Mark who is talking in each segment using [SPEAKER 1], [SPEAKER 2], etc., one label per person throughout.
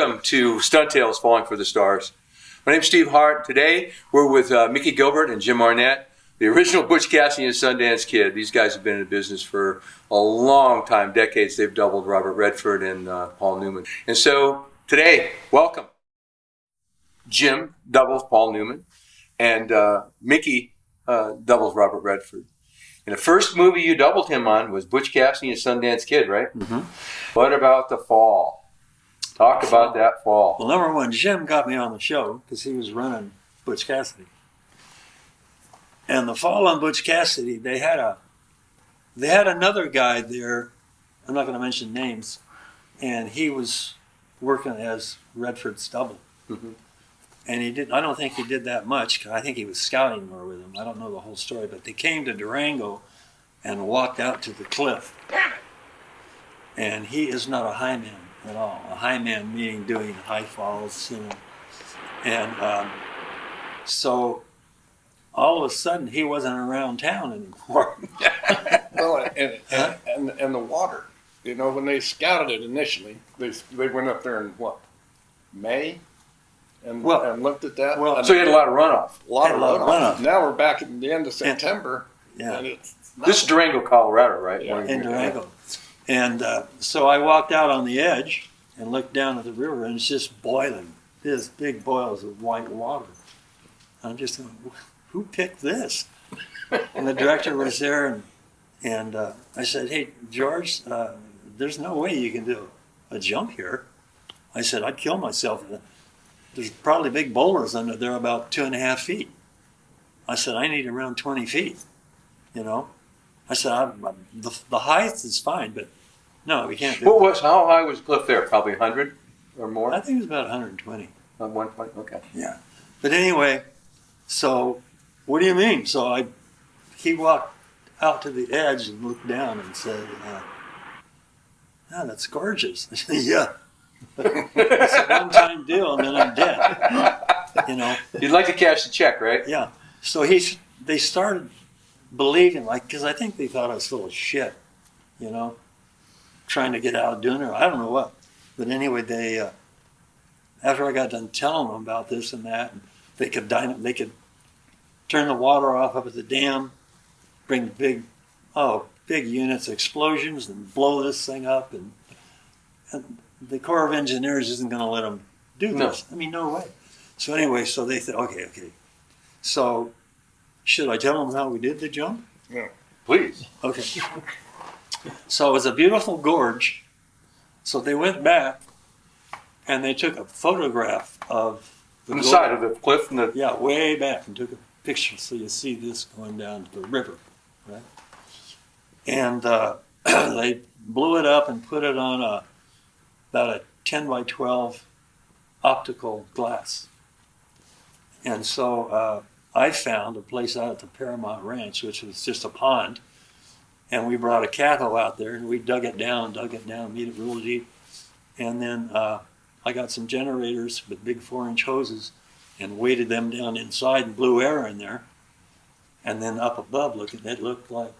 [SPEAKER 1] Welcome to Stunt Tales Falling for the Stars. My name's Steve Hart. Today we're with Mickey Gilbert and Jim Arnett, the original Butch Cassidy and Sundance Kid. These guys have been in the business for a long time, decades. They've doubled Robert Redford and Paul Newman. And so today, welcome. Jim doubles Paul Newman, and Mickey doubles Robert Redford. And the first movie you doubled him on was Butch Cassidy and Sundance Kid, right? Mm-hmm. What about the fall? Talk about that fall.
[SPEAKER 2] Well, number one, Jim got me on the show because he was running Butch Cassidy. And the fall on Butch Cassidy, they had another guy there. I'm not going to mention names, and he was working as Redford's double. Mm-hmm. And I don't think he did that much, because I think he was scouting more with him. I don't know the whole story, but they came to Durango and walked out to the cliff. And he is not a high man at all. A high man meaning doing high falls, you know. And so all of a sudden he wasn't around town anymore.
[SPEAKER 3] Well, and the water, you know, when they scouted it initially, they went up there in what, May? And looked at that.
[SPEAKER 1] Well, so you had a lot of runoff.
[SPEAKER 3] A lot of runoff. Now we're back at the end of September. And
[SPEAKER 1] this is Durango, Colorado, right?
[SPEAKER 2] Yeah, in Durango. And so I walked out on the edge and looked down at the river, and it's just boiling. There's big boils of white water. I'm just thinking, who picked this? And the director was there, and I said, hey, George, there's no way you can do a jump here. I said, I'd kill myself. There's probably big boulders under there about 2.5 feet. I said, I need around 20 feet, you know. I said, the height is fine, but no, we can't do it.
[SPEAKER 1] How high was the cliff there? Probably 100 or more?
[SPEAKER 2] I think it was about 120.
[SPEAKER 1] 120, okay.
[SPEAKER 2] Yeah. But anyway, so what do you mean? So he walked out to the edge and looked down and said, that's gorgeous. I said, yeah. It's a one-time deal, and then I'm dead. You know.
[SPEAKER 1] You'd like to cash the check, right?
[SPEAKER 2] Yeah. So they started believing, because I think they thought I was full of shit, you know, trying to get out of doing it. I don't know what. But anyway, they after I got done telling them about this and that, and they could turn the water off up at the dam, bring big units, explosions, and blow this thing up, and the Corps of Engineers isn't going to let them do this. I mean, no way. So anyway, so they said, okay. So should I tell them how we did the jump?
[SPEAKER 3] Yeah.
[SPEAKER 1] Please.
[SPEAKER 2] Okay. So it was a beautiful gorge. So they went back and they took a photograph of
[SPEAKER 1] the side of the cliff.
[SPEAKER 2] Yeah, way back, and took a picture so you see this going down to the river, right? And they blew it up and put it on about a 10 by 12 optical glass. And so I found a place out at the Paramount Ranch, which was just a pond. And we brought a cathode out there, and we dug it down, made it real deep. And then I got some generators with big 4-inch hoses and weighted them down inside and blew air in there. And then up above, it looked like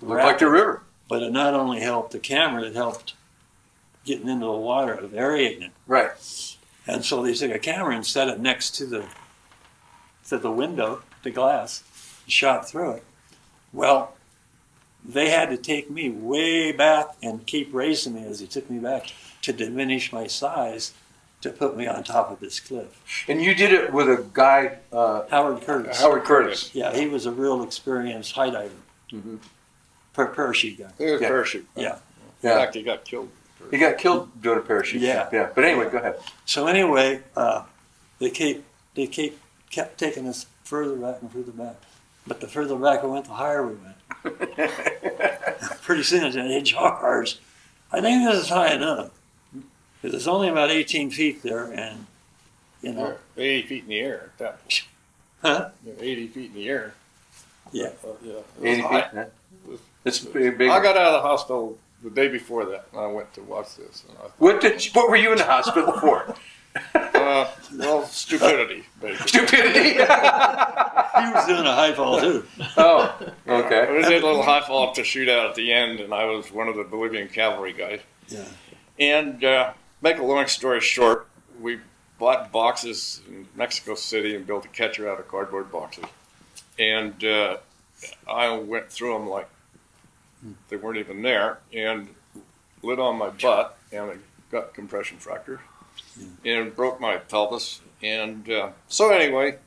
[SPEAKER 1] the river.
[SPEAKER 2] But it not only helped the camera, it helped getting into the water, of aerating it.
[SPEAKER 1] Right.
[SPEAKER 2] And so they took a camera and set it next to the window, the glass, and shot through it. Well, they had to take me way back and keep raising me as they took me back to diminish my size to put me on top of this cliff.
[SPEAKER 1] And you did it with a guy,
[SPEAKER 2] Howard Curtis.
[SPEAKER 1] Howard Curtis.
[SPEAKER 2] Yeah, he was a real experienced high diver. Mm-hmm. Parachute guy.
[SPEAKER 3] He was a parachute.
[SPEAKER 2] Yeah.
[SPEAKER 3] In fact, he got killed.
[SPEAKER 1] He got killed doing a parachute.
[SPEAKER 2] Yeah.
[SPEAKER 1] But anyway, go ahead.
[SPEAKER 2] So anyway, they kept taking us further back and further back. But the further back we went, the higher we went. Pretty soon it charged. I think this is high enough. Because it's only about 18 feet there, and, you know.
[SPEAKER 3] 80 feet in the air at that point.
[SPEAKER 2] Huh?
[SPEAKER 3] 80 feet in the air.
[SPEAKER 2] Yeah.
[SPEAKER 1] 80 feet? It's big.
[SPEAKER 3] I got out of the hospital the day before that, and I went to watch this. And
[SPEAKER 1] what were you in the hospital for?
[SPEAKER 3] Well, stupidity, basically.
[SPEAKER 1] Stupidity?
[SPEAKER 2] He was doing a high fall, too.
[SPEAKER 1] Oh, okay.
[SPEAKER 3] We did a little high fall to shoot out at the end, and I was one of the Bolivian cavalry guys.
[SPEAKER 2] Yeah.
[SPEAKER 3] And make a long story short, we bought boxes in Mexico City and built a catcher out of cardboard boxes. And I went through them like they weren't even there, and lit on my butt, and I got compression fractures, and broke my pelvis. And so anyway,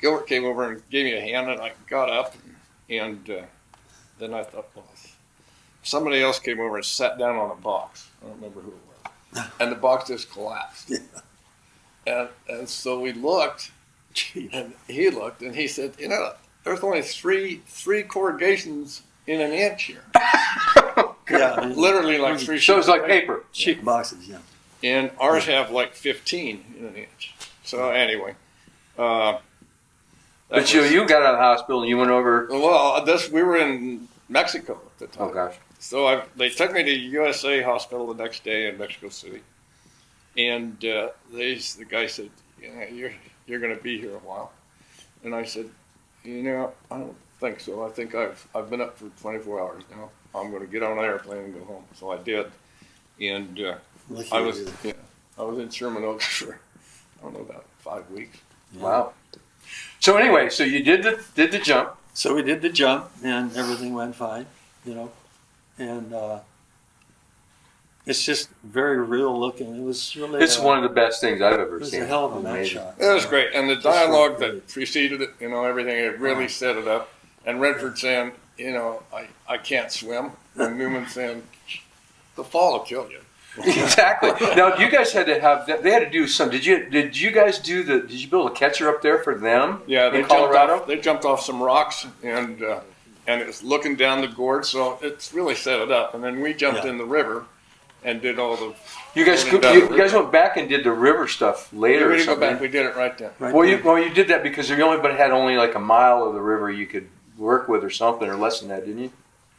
[SPEAKER 3] Gilbert came over and gave me a hand, and I got up, and then I thought, well, somebody else came over and sat down on a box. I don't remember who it was. And the box just collapsed. And so we looked, and he looked, and he said, you know, there's only three corrugations in an inch here.
[SPEAKER 2] Yeah,
[SPEAKER 3] Literally like three.
[SPEAKER 1] So it's like paper.
[SPEAKER 2] Sheet boxes, yeah.
[SPEAKER 3] And ours have like 15 in an inch. So anyway.
[SPEAKER 1] But you got out of the hospital and you went over.
[SPEAKER 3] Well, we were in Mexico at the time.
[SPEAKER 1] Oh gosh.
[SPEAKER 3] So they took me to USA Hospital the next day in Mexico City, and the guy said, yeah, you're going to be here a while," and I said, "You know, I don't think so. I think I've been up for 24 hours now. I'm going to get on an airplane and go home." So I did, and I was in Sherman Oaks for I don't know about 5 weeks.
[SPEAKER 2] Yeah.
[SPEAKER 1] Wow. So anyway, so you did the jump.
[SPEAKER 2] So we did the jump, and everything went fine, you know, and it's just very real looking. It was really.
[SPEAKER 1] It's one of the best things I've ever
[SPEAKER 2] It was
[SPEAKER 1] seen.
[SPEAKER 2] a hell of a match
[SPEAKER 1] Amazing.
[SPEAKER 2] shot.
[SPEAKER 3] It was great, and the dialogue
[SPEAKER 2] really
[SPEAKER 3] that preceded it, you know, everything, it really set it up. And Redford saying, you know, I can't swim, and Newman saying, the fall will kill you.
[SPEAKER 1] Exactly. Now you guys had to have. They had to do some. Did you guys do the? Did you build a catcher up there for them?
[SPEAKER 3] Yeah,
[SPEAKER 1] in Colorado.
[SPEAKER 3] They jumped off some rocks, and it was looking down the gorge, so it's really set it up. And then we jumped in the river and did all the.
[SPEAKER 1] You guys went back and did the river stuff later.
[SPEAKER 3] We
[SPEAKER 1] or
[SPEAKER 3] didn't go
[SPEAKER 1] something.
[SPEAKER 3] back. We did it right then.
[SPEAKER 2] Right
[SPEAKER 1] Well,
[SPEAKER 2] there.
[SPEAKER 1] you did that because you had only like a mile of the river you could work with or something, or less than that, didn't you?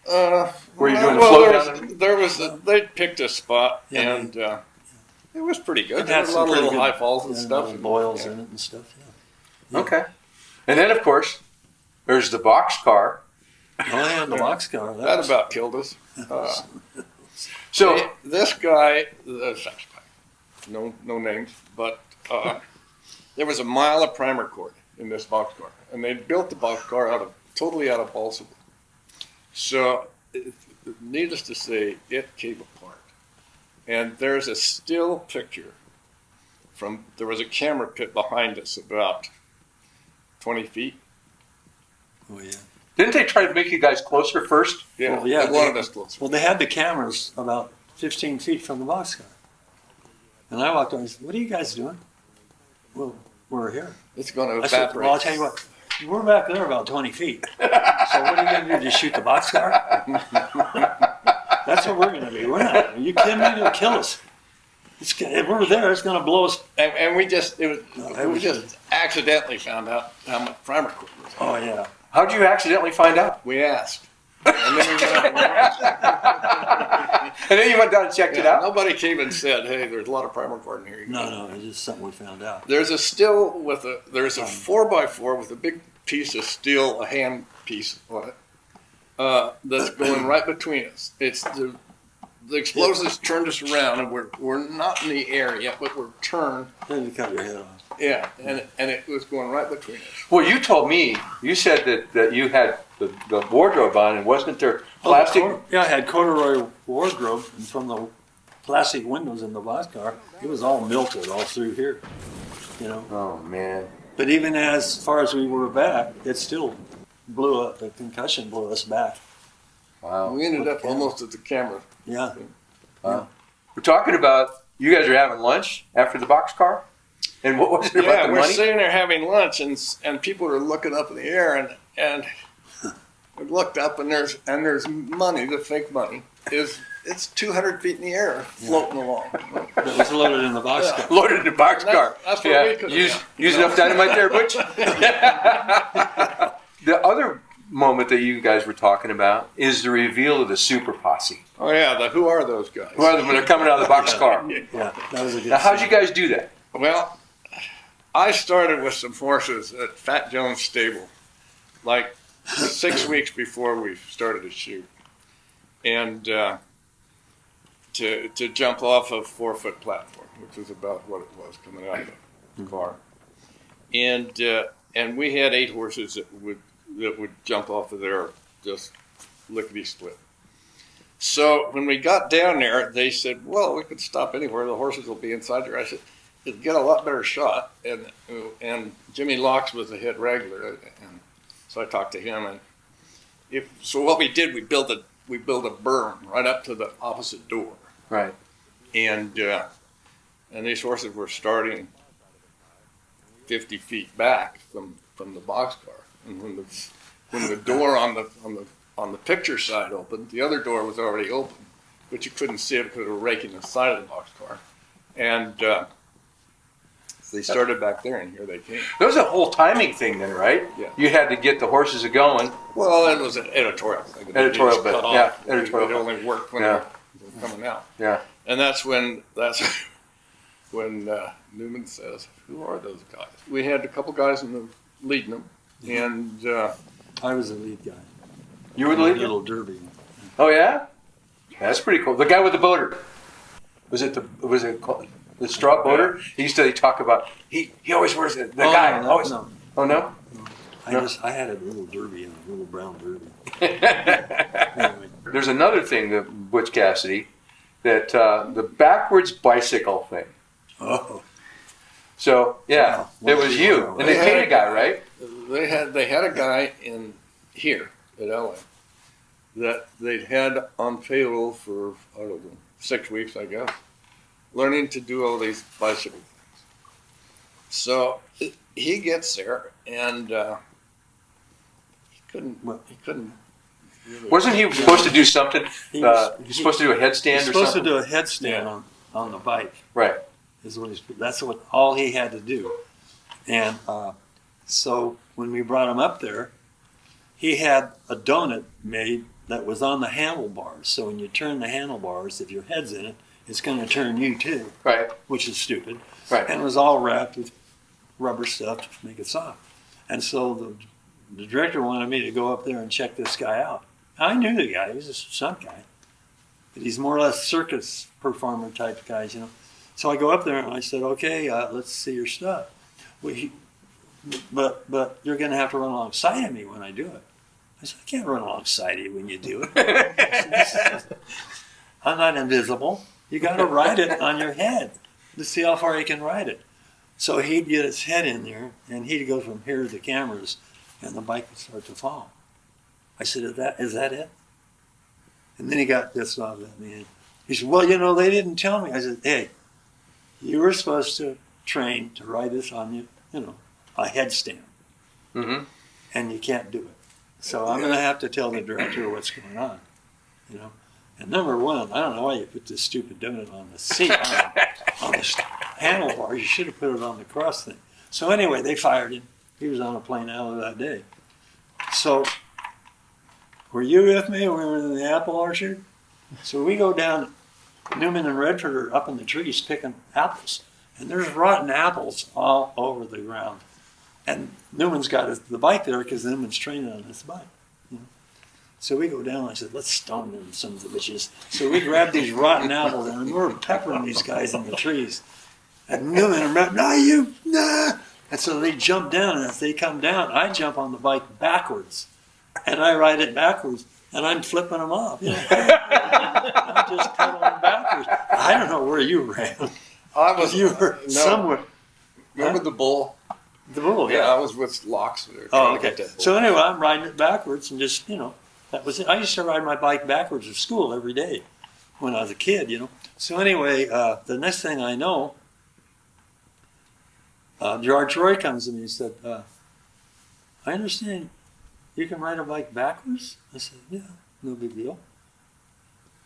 [SPEAKER 1] Were you doing the float down?
[SPEAKER 3] They picked a spot,
[SPEAKER 2] Yeah,
[SPEAKER 3] and it was pretty good.
[SPEAKER 2] It
[SPEAKER 3] There
[SPEAKER 2] had
[SPEAKER 3] were a
[SPEAKER 2] some
[SPEAKER 3] lot of
[SPEAKER 2] pretty
[SPEAKER 3] little
[SPEAKER 2] good,
[SPEAKER 3] high falls and stuff.
[SPEAKER 2] little boils in it and stuff. Yeah.
[SPEAKER 1] Okay. And then, of course, there's the boxcar.
[SPEAKER 2] Oh yeah, the boxcar.
[SPEAKER 3] That about killed us.
[SPEAKER 1] So
[SPEAKER 3] This guy, no names, but there was a mile of primer cord in this boxcar, and they built the boxcar totally out of balsa wood. So, needless to say, it came apart. And there's a still picture there was a camera pit behind us about 20 feet.
[SPEAKER 2] Oh yeah.
[SPEAKER 1] didn't they try to make you guys closer first?
[SPEAKER 3] Yeah,
[SPEAKER 2] Well, yeah,
[SPEAKER 3] they wanted us closer.
[SPEAKER 2] Well, they had the cameras about 15 feet from the boxcar, and I walked on and said, "What are you guys doing?" Well, we're here.
[SPEAKER 3] It's going to
[SPEAKER 2] I said,
[SPEAKER 3] evaporate.
[SPEAKER 2] "Well, I'll tell you what. We're back there about 20 feet. So what are you going to do? Just shoot the boxcar?" That's what we're going to do. We're not. Are you kidding me? It'll kill us. If we're there, it's going to blow us.
[SPEAKER 3] And we just
[SPEAKER 2] was
[SPEAKER 3] just accidentally found out how much primer cord was.
[SPEAKER 2] Oh yeah.
[SPEAKER 1] How'd you accidentally find out?
[SPEAKER 3] We asked. And then we went
[SPEAKER 1] And then you went down and checked it out?
[SPEAKER 3] Nobody came and said, "Hey, there's a lot of primer cord in here."
[SPEAKER 2] No, it's just something we found out.
[SPEAKER 3] There's a still there's a 4x4 with a big piece of steel, a hand piece on it, that's going right between us. It's the explosives turned us around, and we're not in the air yet, but we're turned.
[SPEAKER 2] Then you cut your head off.
[SPEAKER 3] Yeah, and it was going right between us.
[SPEAKER 1] Well, you told me, you said that you had the wardrobe on, and wasn't there plastic?
[SPEAKER 2] Yeah, I had corduroy wardrobe, and from the plastic windows in the boxcar, it was all melted all through here. You know.
[SPEAKER 1] Oh, man.
[SPEAKER 2] But even as far as we were back, it still blew up. The concussion blew us back.
[SPEAKER 1] Wow.
[SPEAKER 3] We ended up almost at the camera.
[SPEAKER 2] Yeah.
[SPEAKER 1] Wow. We're talking about, you guys are having lunch after the boxcar? And what was it about
[SPEAKER 3] Yeah,
[SPEAKER 1] the
[SPEAKER 3] we're
[SPEAKER 1] money?
[SPEAKER 3] sitting there having lunch, and people are looking up in the air, and we looked up, and there's money, the fake money, it's 200 feet in the air, floating along.
[SPEAKER 2] That was loaded in the boxcar.
[SPEAKER 1] Loaded in the boxcar.
[SPEAKER 3] That's what we could have done.
[SPEAKER 1] Use enough dynamite there, Butch? The other moment that you guys were talking about is the reveal of the super posse.
[SPEAKER 3] Oh yeah, who are those guys?
[SPEAKER 1] Who are they when they're coming out of the boxcar?
[SPEAKER 2] Yeah, that was a good
[SPEAKER 1] Now, how'd you
[SPEAKER 2] scene.
[SPEAKER 1] guys do that?
[SPEAKER 3] Well, I started with some horses at Fat Jones Stable, like 6 weeks before we started to shoot. And to jump off a 4-foot platform, which was about what it was coming out of the car. And we had 8 horses that would jump off of there just lickety split. So when we got down there, they said, "Well, we could stop anywhere. The horses will be inside there." I said, "It'd get a lot better shot." And Jimmy Locks was the head wrangler, and so I talked to him. And so what we did, we built a berm right up to the opposite door.
[SPEAKER 1] Right.
[SPEAKER 3] And these horses were starting 50 feet back from the boxcar. And when the door on the picture side opened, the other door was already open, but you couldn't see it because they were raking the side of the boxcar. And they started back there, and here they came.
[SPEAKER 1] There was a whole timing thing then, right?
[SPEAKER 3] Yeah.
[SPEAKER 1] You had to get the horses going.
[SPEAKER 3] Well, it was an editorial thing.
[SPEAKER 1] Editorial bit, yeah. Editorial.
[SPEAKER 3] It only worked when they were coming out.
[SPEAKER 1] Yeah.
[SPEAKER 3] And that's when Newman says, "Who are those guys?" We had a couple guys leading them, and
[SPEAKER 2] I was the lead guy.
[SPEAKER 1] You were the lead?
[SPEAKER 2] Little Derby.
[SPEAKER 1] Oh yeah, that's pretty cool. The guy with the boater. Was it called the straw boater? He used to talk about. He always wears the guy.
[SPEAKER 2] No,
[SPEAKER 1] always.
[SPEAKER 2] no.
[SPEAKER 1] Oh no.
[SPEAKER 2] I had a little Derby and a little brown Derby. Anyway.
[SPEAKER 1] There's another thing that Butch Cassidy, that the backwards bicycle thing.
[SPEAKER 2] Oh.
[SPEAKER 1] So yeah,
[SPEAKER 2] Wow.
[SPEAKER 1] it was you, and they paid a guy, right?
[SPEAKER 3] They had a guy in here at LA that they'd had on payroll for, I don't know, 6 weeks, I guess, learning to do all these bicycle things. So he gets there, and he couldn't. Really.
[SPEAKER 1] Wasn't he supposed to do something? He's supposed to do a headstand
[SPEAKER 2] He's
[SPEAKER 1] or
[SPEAKER 2] supposed
[SPEAKER 1] something?
[SPEAKER 2] to do a headstand on the bike.
[SPEAKER 1] Right.
[SPEAKER 2] That's all he had to do. And so when we brought him up there, he had a donut made that was on the handlebars. So when you turn the handlebars, if your head's in it, it's going to turn you too.
[SPEAKER 1] Right.
[SPEAKER 2] Which is stupid.
[SPEAKER 1] Right.
[SPEAKER 2] And it was all wrapped with rubber stuff to make it soft. And so the director wanted me to go up there and check this guy out. I knew the guy. He was a stunt guy. But he's more or less circus performer type guys, you know. So I go up there and I said, "Okay, let's see your stuff." But you're going to have to run alongside of me when I do it. I said, "I can't run alongside you when you do it." I'm not invisible. You got to ride it on your head to see how far you can ride it. So he'd get his head in there, and he'd go from here to the cameras, and the bike would start to fall. I said, "Is that it?" And then he got pissed off at me. He said, "Well, they didn't tell me." I said, "Hey, you were supposed to train to ride this on a headstand, and you can't do it. So I'm going to have to tell the director what's going on, And number one, I don't know why you put this stupid donut on the seat, on the handlebar. You should have put it on the cross thing." So anyway, they fired him. He was on a plane out of that day. So were you with me when we were in the apple orchard? So we go down. Newman and Redford are up in the trees picking apples, and there's rotten apples all over the ground. And Newman's got the bike there because Newman's training on his bike. So we go down and I said, "Let's stone them, sons of bitches." So we grabbed these rotten apples and we're peppering these guys in the trees. And Newman and Redford, nah. And so they jump down, and as they come down, I jump on the bike backwards. And I ride it backwards, and I'm flipping them off. I'm just pedaling backwards. I don't know where you ran. You were somewhere.
[SPEAKER 3] Remember the bull?
[SPEAKER 2] The bull,
[SPEAKER 3] Yeah, I was with Locks there.
[SPEAKER 2] Oh, okay. So anyway, I'm riding it backwards, and just, that was it. I used to ride my bike backwards to school every day when I was a kid, So anyway, the next thing I know, George Roy comes to me and said, "I understand you can ride a bike backwards?" I said, "Yeah, no big deal."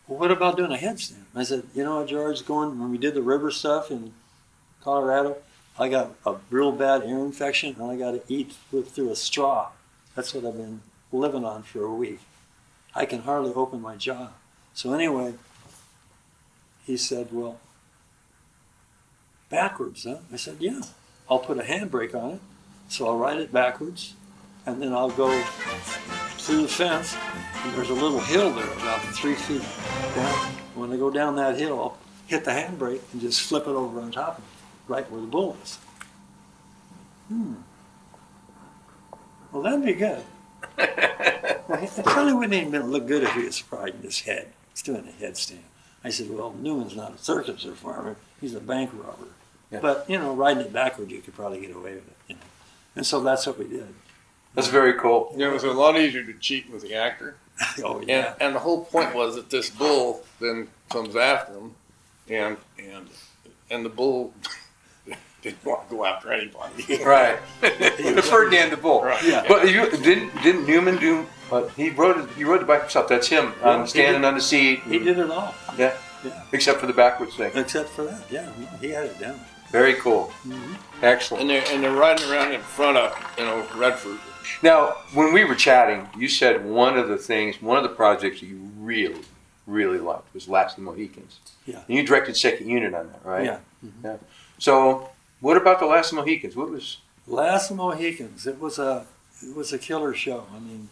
[SPEAKER 2] "Well, what about doing a headstand?" I said, "George, when we did the river stuff in Colorado, I got a real bad ear infection, and I got to eat through a straw. That's what I've been living on for a week. I can hardly open my jaw." So anyway, he said, "Well, backwards, huh?" I said, "Yeah, I'll put a handbrake on it, so I'll ride it backwards, and then I'll go through the fence, and there's a little hill there about 3 feet down, when they go down that hill, hit the handbrake and just flip it over on top of it, right where the bull is. Well, that'd be good. Well, it probably wouldn't even look good if he was riding his head. He's doing a headstand. I said, well, Newman's not a circus performer. He's a bank robber.
[SPEAKER 1] Yeah.
[SPEAKER 2] But, riding it backward, you could probably get away with it. And so that's what we did.
[SPEAKER 1] That's very cool.
[SPEAKER 3] It was a lot easier to cheat with the actor.
[SPEAKER 2] Oh, yeah.
[SPEAKER 3] And the whole point was that this bull then comes after him, and the bull didn't want to go after anybody.
[SPEAKER 1] Right. The Ferdinand the Bull.
[SPEAKER 3] Right.
[SPEAKER 2] Yeah.
[SPEAKER 1] But didn't Newman do? He rode the bike himself. That's him. Standing on the seat.
[SPEAKER 2] He did it all.
[SPEAKER 1] Yeah.
[SPEAKER 2] Yeah.
[SPEAKER 1] Except for the backwards thing.
[SPEAKER 2] Except for that, yeah. He had it down.
[SPEAKER 1] Very cool.
[SPEAKER 2] Mm-hmm.
[SPEAKER 1] Excellent.
[SPEAKER 3] And they're riding around in front of Redford.
[SPEAKER 1] Now, when we were chatting, you said one of the projects that you really, really liked was Last of the Mohicans.
[SPEAKER 2] Yeah.
[SPEAKER 1] And you directed second unit on that, right?
[SPEAKER 2] Yeah.
[SPEAKER 1] Yeah. So, what about the Last of the Mohicans? What was?
[SPEAKER 2] Last of Mohicans. It was a killer show. I mean,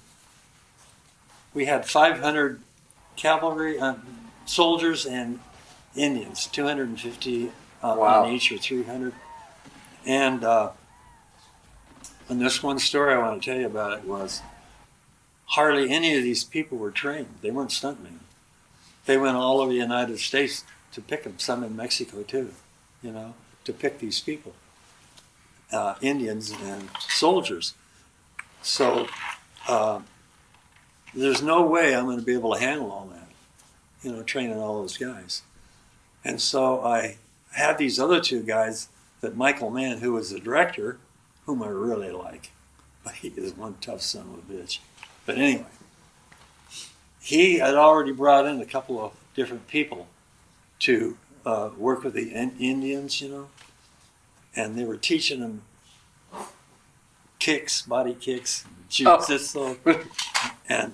[SPEAKER 2] we had 500 cavalry soldiers and Indians, 250
[SPEAKER 1] Wow.
[SPEAKER 2] on each, or 300. And this one story I want to tell you about it was hardly any of these people were trained. They weren't stuntmen. They went all over the United States to pick them. Some in Mexico too, to pick these people, Indians and soldiers. So there's no way I'm going to be able to handle all that, training all those guys. And so I had these other two guys that Michael Mann, who was the director, whom I really like. But he is one tough son of a bitch. But anyway, he had already brought in a couple of different people to work with the Indians, and they were teaching them kicks, body kicks, jiu-jitsu, and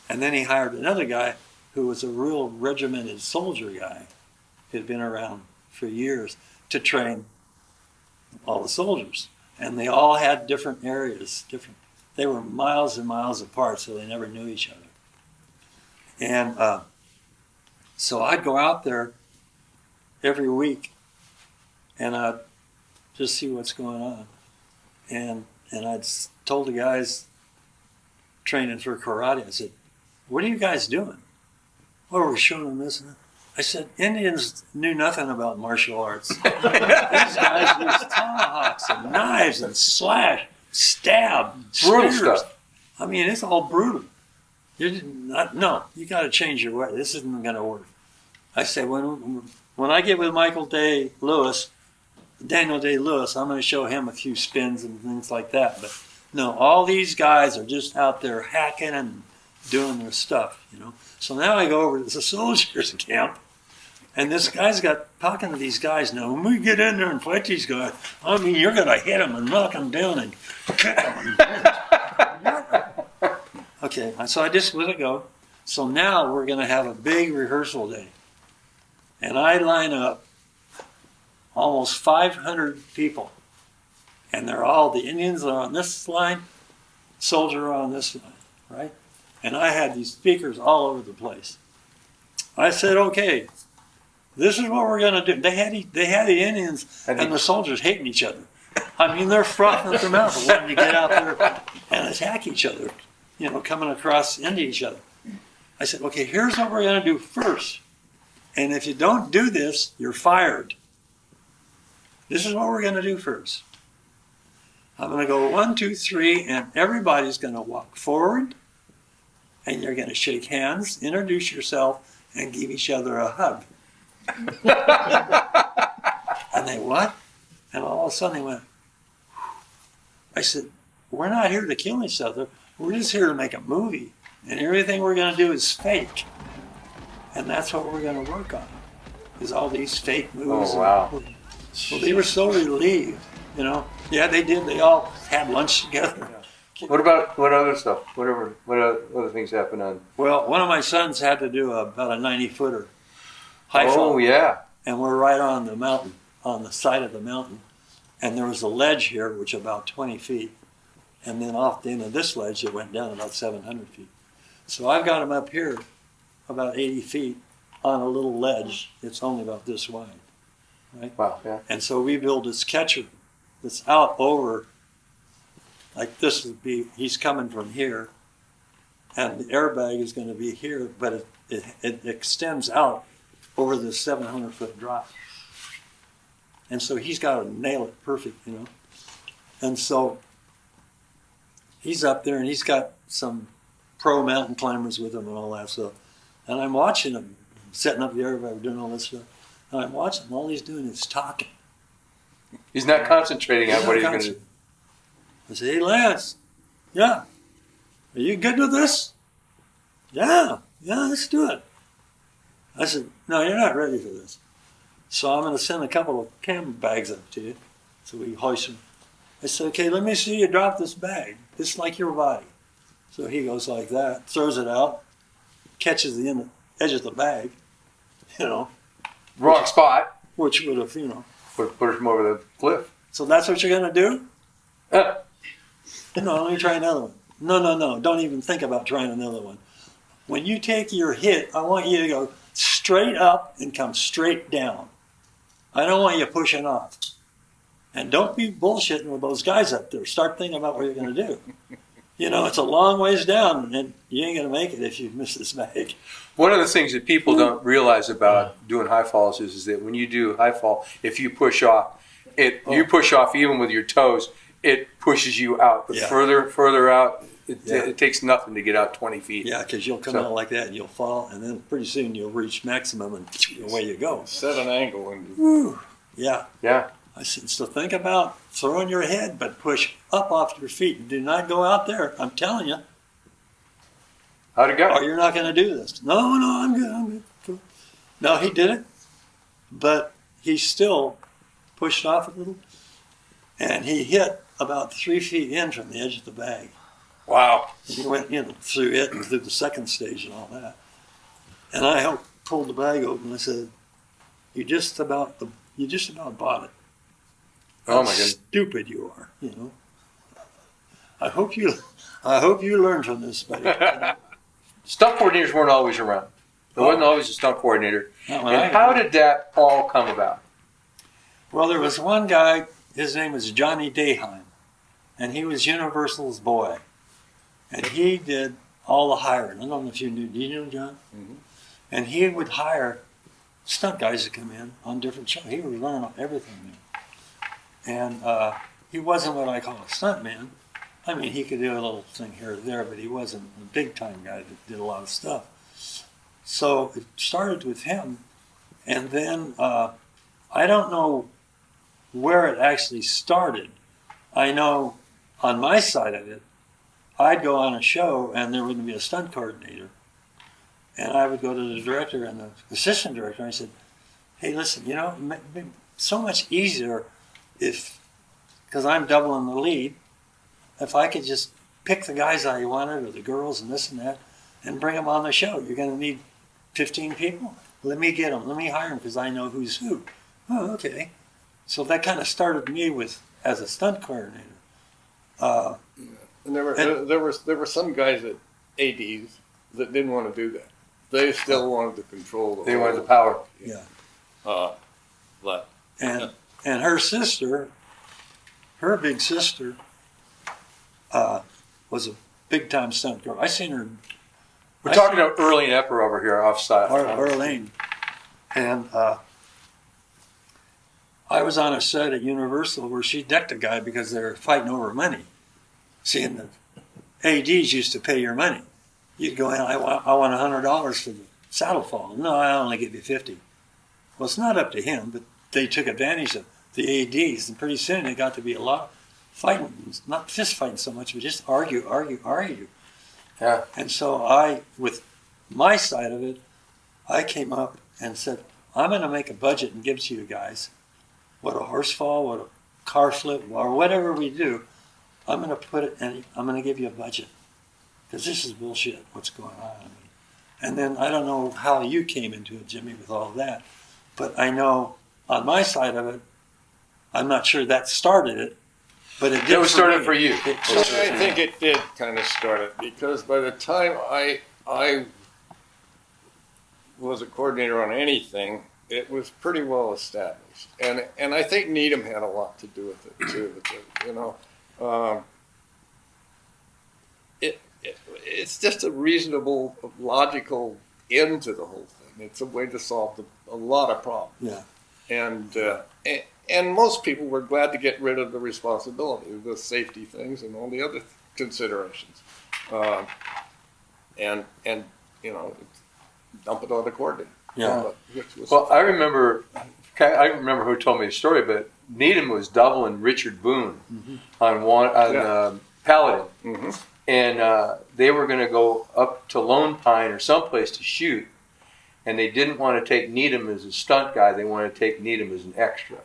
[SPEAKER 2] then he hired another guy who was a real regimented soldier guy, who had been around for years, to train all the soldiers. And they all had different areas, they were miles and miles apart, so they never knew each other. And so I'd go out there every week, and I'd just see what's going on. And I'd told the guys training for karate, I said, what are you guys doing? Oh, we're showing them this and that. I said, Indians knew nothing about martial arts. These guys used tomahawks and knives and slash, stab,
[SPEAKER 1] Brutal
[SPEAKER 2] spears.
[SPEAKER 1] stuff.
[SPEAKER 2] I mean, it's all brutal. You got to change your way. This isn't going to work. I said, when I get with Daniel Day-Lewis, I'm going to show him a few spins and things like that. But no, all these guys are just out there hacking and doing their stuff, So now I go over to the soldiers' camp, and this guy's talking to these guys. Now, when we get in there and fight these guys, I mean, you're going to hit them and knock them down and kick them. Okay, so I just let it go. So now we're going to have a big rehearsal day. And I line up almost 500 people. And the Indians are on this line, soldiers are on this line, right? And I had these speakers all over the place. I said, okay, this is what we're going to do. They had the Indians and the soldiers hating each other. I mean, they're frothing at their mouth wanting to get out there and attack each other, coming across into each other. I said, okay, here's what we're going to do first. And if you don't do this, you're fired. This is what we're going to do first. I'm going to go 1, 2, 3, and everybody's going to walk forward, and you're going to shake hands, introduce yourself, and give each other a hug. And they, what? And all of a sudden they went, I said, we're not here to kill each other. We're just here to make a movie. And everything we're going to do is fake. And that's what we're going to work on, is all these fake movies.
[SPEAKER 1] Oh, wow.
[SPEAKER 2] Well, they were so relieved, Yeah, they did. They all had lunch together.
[SPEAKER 1] What other stuff? What other things happened on?
[SPEAKER 2] Well, one of my sons had to do about a 90-footer high fall.
[SPEAKER 1] Oh, yeah.
[SPEAKER 2] And we're right on the mountain, on the side of the mountain. And there was a ledge here, which is about 20 feet. And then off the end of this ledge, it went down about 700 feet. So I've got him up here about 80 feet on a little ledge. It's only about this wide, right?
[SPEAKER 1] Wow. Yeah.
[SPEAKER 2] And so we build this catcher that's out over, like this would be, he's coming from here, and the airbag is going to be here, but it extends out over this 700-foot drop. And so he's got to nail it perfect, you know. And so he's up there, and he's got some pro mountain climbers with him and all that stuff. And I'm watching him, setting up the airbag, doing all this stuff. And I'm watching him, all he's doing is talking.
[SPEAKER 1] He's not concentrating on what he's going to do.
[SPEAKER 2] I said, hey, Lance, yeah, are you good with this? Yeah, let's do it. I said, no, you're not ready for this. So I'm going to send a couple of camera bags up to you so we hoist them. I said, okay, let me see you drop this bag, just like your body. So he goes like that, throws it out, catches the edge of the bag, you know.
[SPEAKER 1] Wrong spot.
[SPEAKER 2] Which would have, you know.
[SPEAKER 1] Would have pushed him over the cliff.
[SPEAKER 2] So that's what you're going to do? No, let me try another one. No, don't even think about trying another one. When you take your hit, I want you to go straight up and come straight down. I don't want you pushing off. And don't be bullshitting with those guys up there. Start thinking about what you're going to do. You know, it's a long ways down, and you ain't going to make it if you miss this bag.
[SPEAKER 1] One of the things that people don't realize about doing high falls is that when you do high fall, if you push off, you push off even with your toes, it pushes you out. But further out, it takes nothing to get out 20 feet.
[SPEAKER 2] Yeah, because you'll come out like that and you'll fall, and then pretty soon you'll reach maximum and away you go.
[SPEAKER 3] Set an angle.
[SPEAKER 2] Woo. Yeah.
[SPEAKER 1] Yeah.
[SPEAKER 2] I said, so think about throwing your head, but push up off your feet. Do not go out there. I'm telling you.
[SPEAKER 1] How'd it go?
[SPEAKER 2] Or you're not going to do this. No, I'm good. Cool. No, he did it, but he still pushed off a little, and he hit about 3 feet in from the edge of the bag.
[SPEAKER 1] Wow.
[SPEAKER 2] And he went through it and through the second stage and all that. And I helped pull the bag open. I said, you just about bought it.
[SPEAKER 1] Oh my
[SPEAKER 2] How
[SPEAKER 1] goodness.
[SPEAKER 2] stupid you are, you know. I hope you learned from this, buddy.
[SPEAKER 1] Stunt coordinators weren't always around. There wasn't always a stunt coordinator.
[SPEAKER 2] And
[SPEAKER 1] how did that all come about?
[SPEAKER 2] Well, there was one guy, his name was Johnny Daheim, and he was Universal's boy. And he did all the hiring. I don't know if you knew. Do you know John?
[SPEAKER 3] Mm-hmm.
[SPEAKER 2] And he would hire stunt guys to come in on different shows. He was running everything there. And he wasn't what I call a stunt man. I mean, he could do a little thing here or there, but he wasn't a big-time guy that did a lot of stuff. So it started with him, and then I don't know where it actually started. I know on my side of it, I'd go on a show, and there wouldn't be a stunt coordinator. And I would go to the director and the assistant director, and I said, hey, listen, you know, it'd be so much easier because I'm doubling the lead, if I could just pick the guys I wanted or the girls and this and that and bring them on the show. You're going to need 15 people. Let me get them. Let me hire them because I know who's who. Oh, okay. So that kind of started me as a stunt coordinator.
[SPEAKER 3] And there were some guys at ADs that didn't want to do that. They still wanted to control.
[SPEAKER 1] They wanted the power.
[SPEAKER 2] Yeah.
[SPEAKER 3] But
[SPEAKER 2] And her sister, her big sister, was a big-time stunt girl. I seen her.
[SPEAKER 1] We're talking to Earlene Epper over here, offside.
[SPEAKER 2] Arlene. And I was on a set at Universal where she decked a guy because they were fighting over money. Seeing the ADs used to pay your money. You'd go in, I want $100 for the saddle fall. No, I only give you 50. Well, it's not up to him, but they took advantage of the ADs, and pretty soon it got to be a lot of fighting, not fist fighting so much, but just argue.
[SPEAKER 1] Yeah.
[SPEAKER 2] And so I, with my side of it, I came up and said, I'm going to make a budget and give to you guys what a horse fall, what a car flip, or whatever we do. I'm going to put it, and I'm going to give you a budget. Because this is bullshit, what's going on. And then I don't know how you came into it, Jimmy, with all that. But I know on my side of it, I'm not sure that started it, but it did.
[SPEAKER 1] It was started for you.
[SPEAKER 3] I think it did kind of start it because by the time I was a coordinator on anything, it was pretty well established, and I think Needham had a lot to do with it too. It's just a reasonable, logical end to the whole thing. It's a way to solve a lot of problems.
[SPEAKER 2] Yeah.
[SPEAKER 3] And most people were glad to get rid of the responsibility, the safety things, and all the other considerations, and dump it on the coordinator.
[SPEAKER 2] Yeah.
[SPEAKER 1] Well, I remember who told me the story, but Needham was doubling Richard Boone on Paladin, and they were going to go up to Lone Pine or someplace to shoot, and they didn't want to take Needham as a stunt guy. They wanted to take Needham as an extra,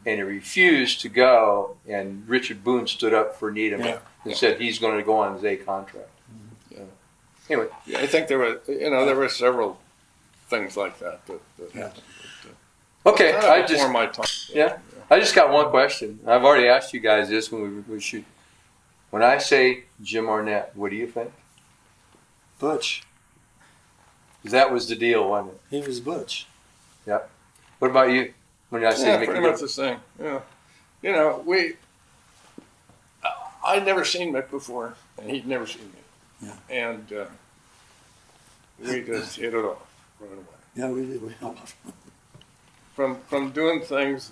[SPEAKER 1] and he refused to go. And Richard Boone stood up for Needham and said he's going to go on his A contract. Anyway,
[SPEAKER 3] I think there were several things like that happened.
[SPEAKER 1] Okay,
[SPEAKER 3] Before my time.
[SPEAKER 1] I just got one question. I've already asked you guys this when we shoot. When I say Jim Arnett, what do you think?
[SPEAKER 2] Butch.
[SPEAKER 1] That was the deal, wasn't it?
[SPEAKER 2] He was Butch.
[SPEAKER 1] Yep. What about you? When I say Mickey
[SPEAKER 3] pretty much the same. Yeah. I'd never seen Mick before, and he'd never seen me.
[SPEAKER 2] Yeah.
[SPEAKER 3] And we just hit it off right away.
[SPEAKER 2] Yeah, we did. We off.
[SPEAKER 3] From doing things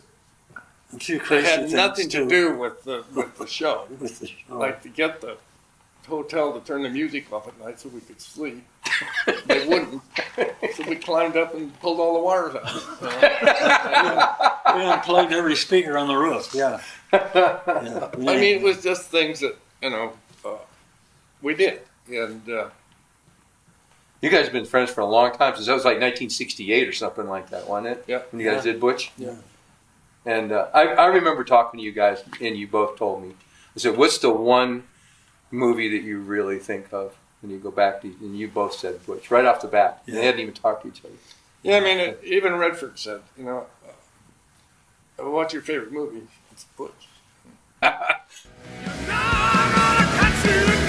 [SPEAKER 2] A few
[SPEAKER 3] that
[SPEAKER 2] crazy
[SPEAKER 3] had
[SPEAKER 2] things
[SPEAKER 3] nothing to
[SPEAKER 2] too.
[SPEAKER 3] do with the show.
[SPEAKER 2] With the show.
[SPEAKER 3] Like to get the hotel to turn the music off at night so we could sleep. They wouldn't. So we climbed up and pulled all the wires out.
[SPEAKER 2] We unplugged every speaker on the roof. Yeah. Yeah.
[SPEAKER 3] I mean, it was just things that, we did. And
[SPEAKER 1] You guys have been friends for a long time, since that was like 1968 or something like that, wasn't it?
[SPEAKER 3] Yeah.
[SPEAKER 1] When you guys did Butch?
[SPEAKER 2] Yeah.
[SPEAKER 1] And I remember talking to you guys, and you both told me, I said, what's the one movie that you really think of when you go back to, and you both said Butch, right off the bat.
[SPEAKER 2] Yeah.
[SPEAKER 1] They hadn't even talked to each other.
[SPEAKER 3] yeah, I mean, even Redford said, what's your favorite movie? It's Butch.
[SPEAKER 4] You're not gonna catch you